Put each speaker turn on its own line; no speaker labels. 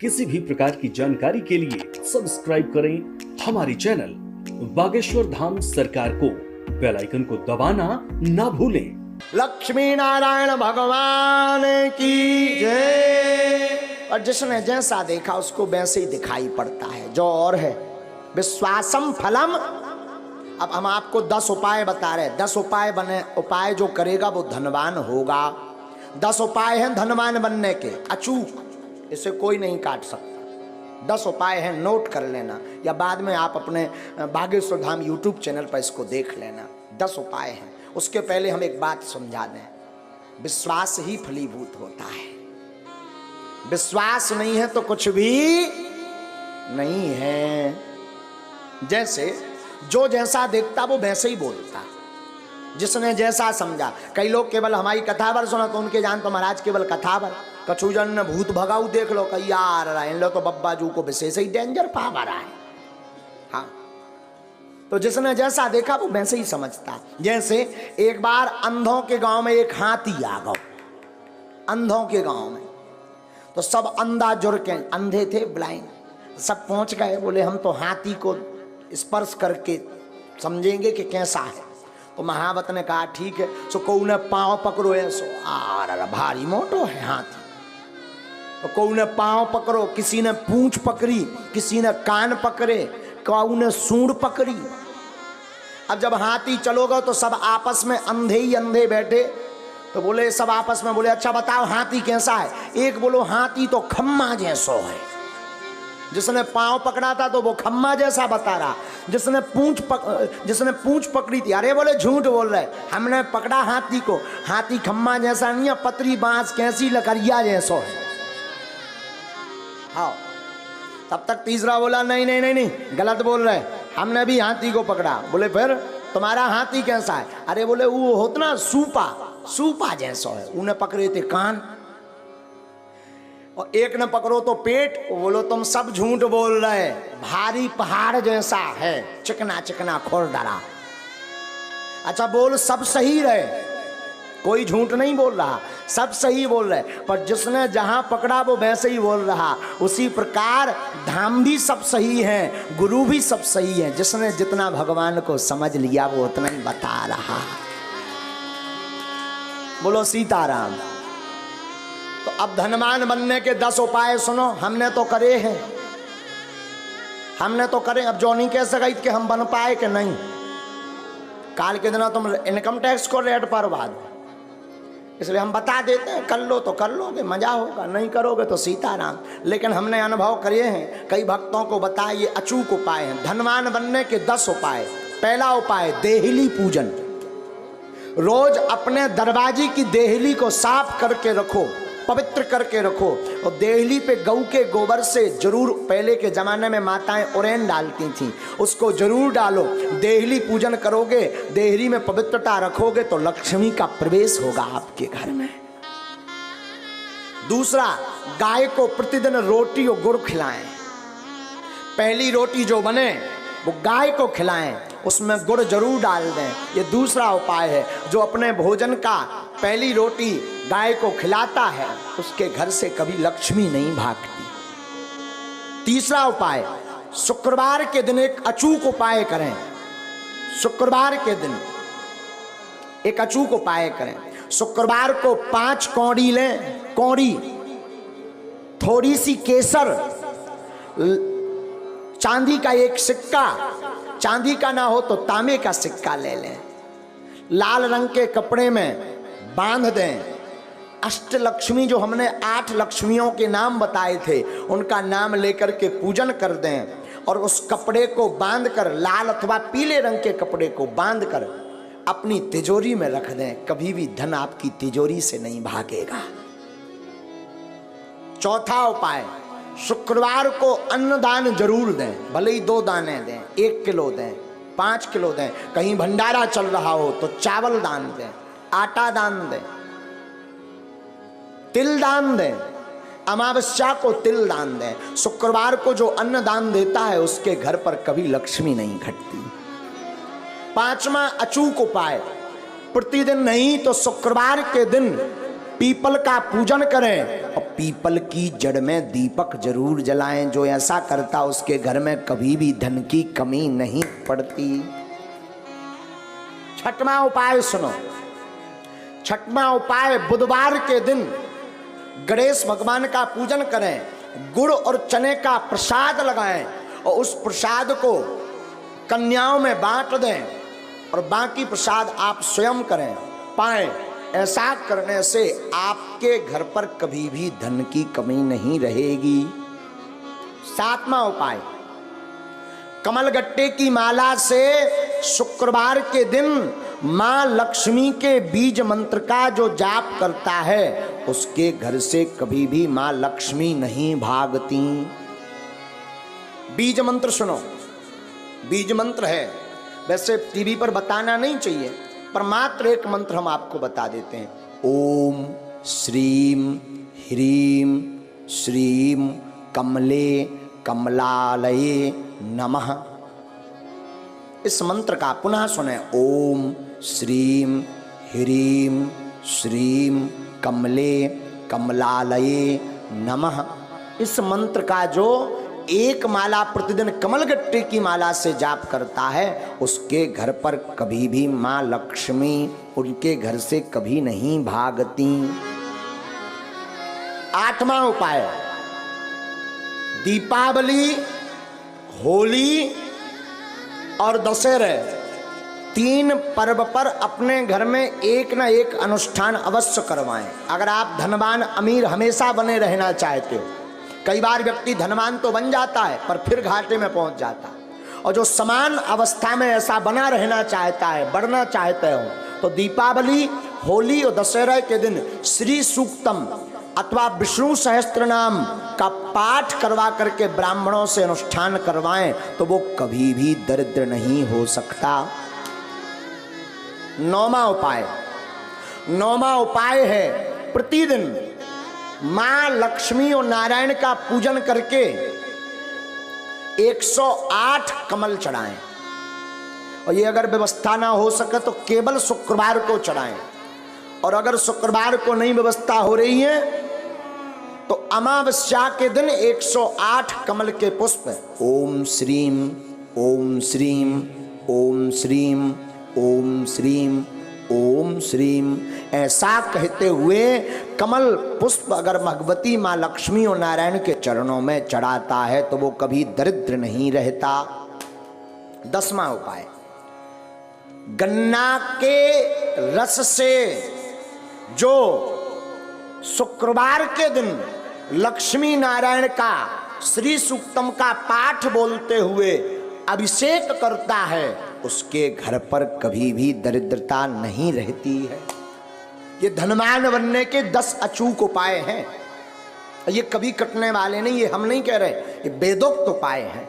किसी भी प्रकार की जानकारी के लिए सब्सक्राइब करें हमारी चैनल बागेश्वर धाम सरकार को। बेल आइकन को दबाना ना भूलें।
लक्ष्मी नारायण भगवान की जय। और जिसने जैसा देखा उसको वैसे ही दिखाई पड़ता है, जो और है विश्वासम फलम। अब हम आपको 10 उपाय बता रहे हैं। 10 उपाय बने, उपाय जो करेगा वो धनवान होगा। 10 उपाय हैं धनवान बनने के, अचूक, इसे कोई नहीं काट सकता। 10 उपाय हैं, नोट कर लेना, या बाद में आप अपने बागेश्वर धाम यूट्यूब चैनल पर इसको देख लेना। 10 उपाय हैं। उसके पहले हम एक बात समझा दें, विश्वास ही फलीभूत होता है। विश्वास नहीं है तो कुछ भी नहीं है। जैसे जो जैसा देखता वो वैसे ही बोलता, जिसने जैसा समझा। कई लोग केवल हमारी कथावर सुना तो उनके जान तो महाराज केवल कथावर, कछुजन ने भूत भगाऊ देख लो, कही यार इन लो तो बब्बा जू को विशेष ही डेंजर पावा रहा है। हाँ, तो जिसने जैसा देखा वो वैसे ही समझता। जैसे एक बार अंधों के गांव में एक हाथी आ गया। अंधों के गांव में तो सब अंधा जुड़ के, अंधे थे, ब्लाइंड, सब पहुंच गए। बोले हम तो हाथी को स्पर्श करके समझेंगे कि कैसा है। तो महावत ने कहा ठीक है। सो को ने पांव पकड़ो है, सो आर भारी मोटो है हाथी। तो को ने पांव पकड़ो, किसी ने पूंछ पकड़ी, किसी ने कान पकड़े, काऊ ने सूंड पकड़ी। अब जब हाथी चलोगा तो सब आपस में अंधे ही अंधे बैठे। तो बोले सब आपस में बोले अच्छा बताओ हाथी कैसा है। एक बोलो हाथी तो खम्मा जैसो है। जिसने पांव पकड़ा था तो वो खम्मा जैसा बता रहा। जिसने पूंछ पकड़ी थी, अरे बोले झूठ बोल रहे, हमने पकड़ा हाथी को, हाथी खम्मा जैसा नहीं है, पतरी बांस कैसी लकड़िया जैसो है। हाँ, तब तक तीसरा बोला नहीं नहीं नहीं नहीं गलत बोल रहे, हमने भी हाथी को पकड़ा। बोले फिर तुम्हारा हाथी कैसा है। अरे बोले वो होता ना सूपा जैसा है। उन्हें पकड़े थे कान, और एक ने पकड़ो तो पेट। बोलो तुम सब झूठ बोल रहे, भारी पहाड़ जैसा है, चिकना चिकना खुरदरा। अच्छा बोल सब सही रहे, कोई झूठ नहीं बोल रहा, सब सही बोल रहे। पर जिसने जहां पकड़ा वो वैसे ही बोल रहा। उसी प्रकार धाम भी सब सही है, गुरु भी सब सही है। जिसने जितना भगवान को समझ लिया वो उतना ही बता रहा। बोलो सीताराम। तो अब धनवान बनने के 10 उपाय सुनो। हमने तो करे हैं, हमने तो करे। अब जो नहीं कह सका कि हम बन पाए कि नहीं। काल के दिन तुम इनकम टैक्स को रेट पर बाद, इसलिए हम बता देते हैं, कर लो तो कर लोगे, मजा होगा, नहीं करोगे तो सीताराम। लेकिन हमने अनुभव करे हैं, कई भक्तों को बताए, ये अचूक उपाय हैं। धनवान बनने के 10 उपाय। पहला उपाय देहली पूजन। रोज अपने दरवाजे की देहली को साफ करके रखो, पवित्र करके रखो। और देहली पे गऊ के गोबर से जरूर, पहले के जमाने में माताएं उरेन डालती थीं, उसको जरूर डालो। देहली पूजन करोगे, देहली में पवित्रता रखोगे तो लक्ष्मी का प्रवेश होगा आपके घर में। दूसरा, गाय को प्रतिदिन रोटी और गुड़ खिलाएं। पहली रोटी जो बने वो गाय को खिलाएं, उसमें गुड़ जरूर डाल दें। ये दूसरा उपाय है। जो अपने भोजन का पहली रोटी गाय को खिलाता है उसके घर से कभी लक्ष्मी नहीं भागती। तीसरा उपाय, शुक्रवार के दिन एक अचूक उपाय करें। शुक्रवार के दिन एक अचूक उपाय करें। शुक्रवार को 5 कौड़ी लें, कौड़ी, थोड़ी सी केसर, चांदी का एक सिक्का, चांदी का ना हो तो तांबे का सिक्का ले लें, लाल रंग के कपड़े में बांध दें। अष्टलक्ष्मी, जो हमने 8 लक्ष्मियों के नाम बताए थे, उनका नाम लेकर के पूजन कर दें। और उस कपड़े को बांधकर, लाल अथवा पीले रंग के कपड़े को बांधकर अपनी तिजोरी में रख दें। कभी भी धन आपकी तिजोरी से नहीं भागेगा। चौथा उपाय, शुक्रवार को अन्नदान जरूर दें। भले ही 2 दाने दें, 1 किलो दें, 5 किलो दें। कहीं भंडारा चल रहा हो तो चावल दान दें, आटा दान दें, तिल दान दें। अमावस्या को तिल दान दें। शुक्रवार को जो अन्न दान देता है उसके घर पर कभी लक्ष्मी नहीं घटती। 5वां अचूक उपाय, प्रतिदिन नहीं तो शुक्रवार के दिन पीपल का पूजन करें और पीपल की जड़ में दीपक जरूर जलाएं। जो ऐसा करता उसके घर में कभी भी धन की कमी नहीं पड़ती। छठवां उपाय सुनो। छठवां उपाय, बुधवार के दिन गणेश भगवान का पूजन करें, गुड़ और चने का प्रसाद लगाएं और उस प्रसाद को कन्याओं में बांट दें और बाकी प्रसाद आप स्वयं करें पाएं। ऐसा करने से आपके घर पर कभी भी धन की कमी नहीं रहेगी। सातवां उपाय, कमलगट्टे की माला से शुक्रवार के दिन मां लक्ष्मी के बीज मंत्र का जो जाप करता है उसके घर से कभी भी मां लक्ष्मी नहीं भागती। बीज मंत्र सुनो। बीज मंत्र है, वैसे टीवी पर बताना नहीं चाहिए, पर मात्र एक मंत्र हम आपको बता देते हैं। ओम श्रीम ह्रीम श्रीम कमले कमलालये नमः। इस मंत्र का पुनः सुने। ओम श्रीम ह्रीम श्रीम कमले कमलालये नमः। इस मंत्र का जो एक माला प्रतिदिन कमलगट्टे की माला से जाप करता है उसके घर पर कभी भी मां लक्ष्मी उनके घर से कभी नहीं भागती। आठवां उपाय, दीपावली, होली और दशहरे, तीन पर्व पर अपने घर में एक ना एक अनुष्ठान अवश्य करवाएं। अगर आप धनवान अमीर हमेशा बने रहना चाहते हो, कई बार व्यक्ति धनवान तो बन जाता है पर फिर घाटे में पहुंच जाता है, और जो समान अवस्था में ऐसा बना रहना चाहता है, बढ़ना चाहते हो, तो दीपावली, होली और दशहरा के दिन श्री सूक्तम अथवा विष्णु सहस्त्र नाम का पाठ करवा करके ब्राह्मणों से अनुष्ठान करवाएं तो वो कभी भी दरिद्र नहीं हो सकता। नौवां उपाय, नौवां उपाय है प्रतिदिन मां लक्ष्मी और नारायण का पूजन करके 108 कमल चढ़ाएं। और ये अगर व्यवस्था ना हो सके तो केवल शुक्रवार को चढ़ाएं, और अगर शुक्रवार को नहीं व्यवस्था हो रही है तो अमावस्या के दिन 108 कमल के पुष्प ओम श्रीम ओम श्रीम ओम श्रीम ओम श्रीम ओम श्रीम ऐसा कहते हुए कमल पुष्प अगर भगवती मां लक्ष्मी और नारायण के चरणों में चढ़ाता है तो वो कभी दरिद्र नहीं रहता। 10वां उपाय, गन्ना के रस से जो शुक्रवार के दिन लक्ष्मी नारायण का श्री सूक्तम का पाठ बोलते हुए अभिषेक करता है उसके घर पर कभी भी दरिद्रता नहीं रहती है। ये धनवान बनने के 10 अचूक उपाय हैं। ये कभी कटने वाले नहीं, ये हम नहीं कह रहे, ये वेदोक्त उपाय हैं।